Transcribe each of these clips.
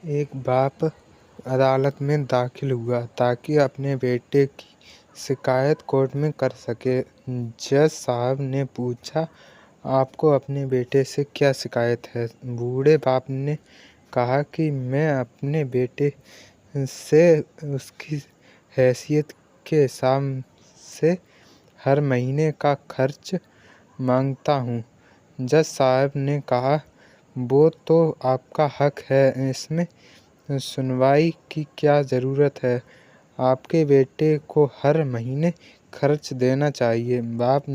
एक बाप अदालत में दाखिल हुआ ताकि अपने बेटे की शिकायत कोर्ट में कर सके। जज साहब ने पूछा, आपको अपने बेटे से क्या शिकायत है? बूढ़े बाप ने कहा कि मैं अपने बेटे से उसकी हैसियत के हिसाब से हर महीने का खर्च मांगता हूँ। जज साहब ने कहा, वो तो आपका हक है, इसमें सुनवाई की क्या ज़रूरत है? आपके बेटे को हर महीने खर्च देना चाहिए। बाप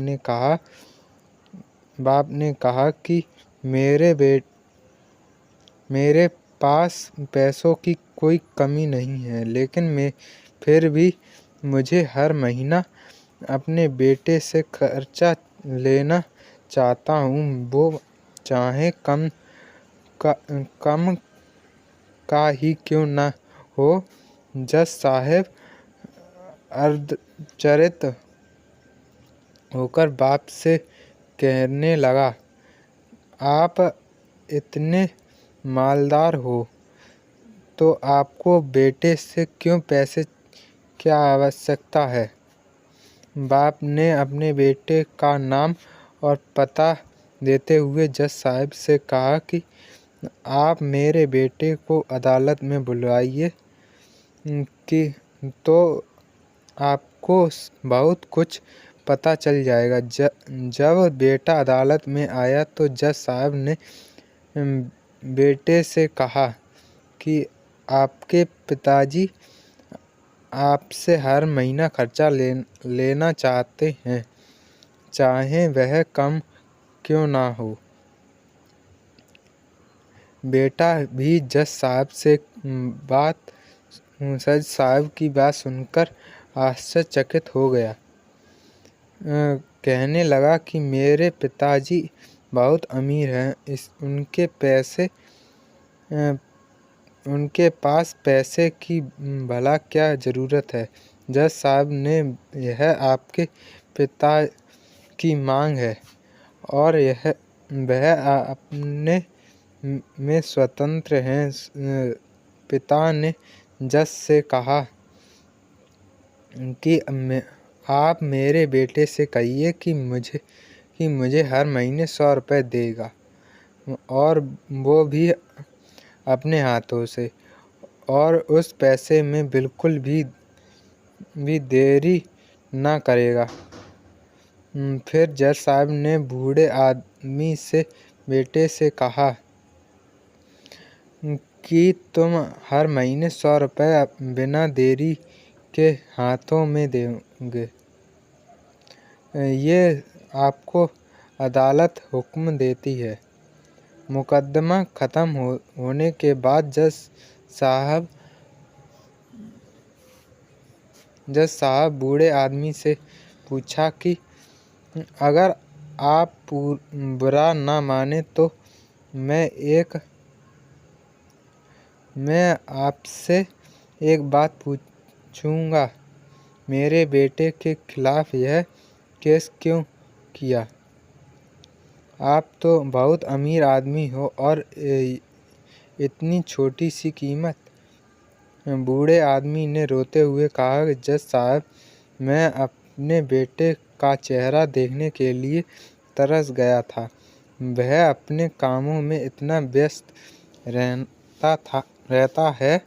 ने कहा कि मेरे पास पैसों की कोई कमी नहीं है, लेकिन मैं फिर भी मुझे हर महीना अपने बेटे से खर्चा लेना चाहता हूँ, वो चाहे कम का ही क्यों न हो। जज साहब आश्चर्यचकित होकर बाप से कहने लगा, आप इतने मालदार हो तो आपको बेटे से क्यों पैसे क्या आवश्यकता है? बाप ने अपने बेटे का नाम और पता देते हुए जज साहब से कहा कि आप मेरे बेटे को अदालत में बुलाइए कि तो आपको बहुत कुछ पता चल जाएगा। जब बेटा अदालत में आया तो जज साहब ने बेटे से कहा कि आपके पिताजी आपसे हर महीना खर्चा लेना चाहते हैं, चाहे वह कम क्यों ना हो। बेटा भी जज साहब की बात सुनकर आश्चर्यचकित हो गया। कहने लगा कि मेरे पिताजी बहुत अमीर हैं, उनके पास पैसे की भला क्या ज़रूरत है? जज साहब ने, यह आपके पिता की मांग है और वह अपने में स्वतंत्र हैं। पिता ने जज से कहा कि आप मेरे बेटे से कहिए कि मुझे हर महीने 100 रुपये देगा, और वो भी अपने हाथों से, और उस पैसे में बिल्कुल भी देरी ना करेगा। फिर जज साहब ने बूढ़े आदमी से बेटे से कहा कि तुम हर महीने 100 रुपये बिना देरी के हाथों में दोगे। ये आपको अदालत हुक्म देती है। मुकदमा ख़त्म होने के बाद जज साहब बूढ़े आदमी से पूछा कि अगर आप बुरा ना माने तो मैं आपसे एक बात पूछूंगा, मेरे बेटे के खिलाफ यह केस क्यों किया? आप तो बहुत अमीर आदमी हो और इतनी छोटी सी कीमत। बूढ़े आदमी ने रोते हुए कहा, जज साहब, मैं अपने बेटे का चेहरा देखने के लिए तरस गया था। वह अपने कामों में इतना व्यस्त रहता है,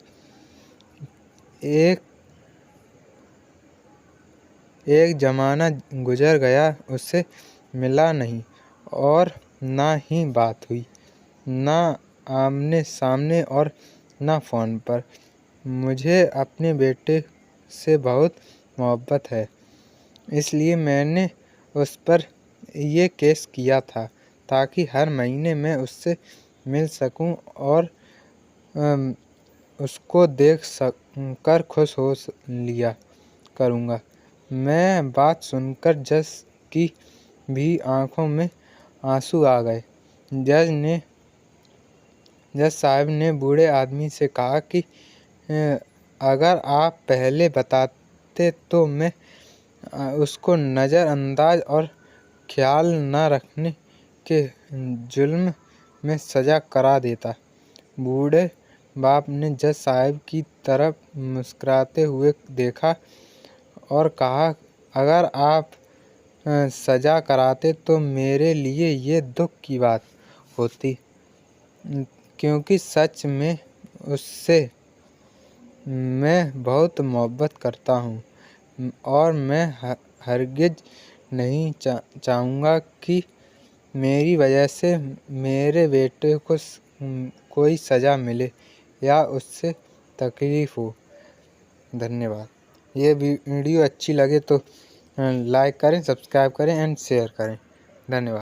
एक ज़माना गुजर गया, उससे मिला नहीं और ना ही बात हुई, ना आमने सामने और ना फ़ोन पर। मुझे अपने बेटे से बहुत मोहब्बत है, इसलिए मैंने उस पर ये केस किया था ताकि हर महीने मैं उससे मिल सकूं और उसको देख कर खुश हो लिया करूँगा। मैं बात सुनकर जज की भी आंखों में आंसू आ गए। जज साहब ने बूढ़े आदमी से कहा कि अगर आप पहले बताते तो मैं उसको नज़रअंदाज और ख्याल न रखने के जुल्म में सज़ा करा देता। बूढ़े बाप ने जज साहब की तरफ मुस्कुराते हुए देखा और कहा, अगर आप सज़ा कराते तो मेरे लिए ये दुख की बात होती, क्योंकि सच में उससे मैं बहुत मोहब्बत करता हूँ और मैं हरगिज़ नहीं चाहूँगा कि मेरी वजह से मेरे बेटे को कोई सज़ा मिले या उससे तकलीफ़ हो। धन्यवाद। ये वीडियो अच्छी लगे तो लाइक करें, सब्सक्राइब करें एंड शेयर करें। धन्यवाद।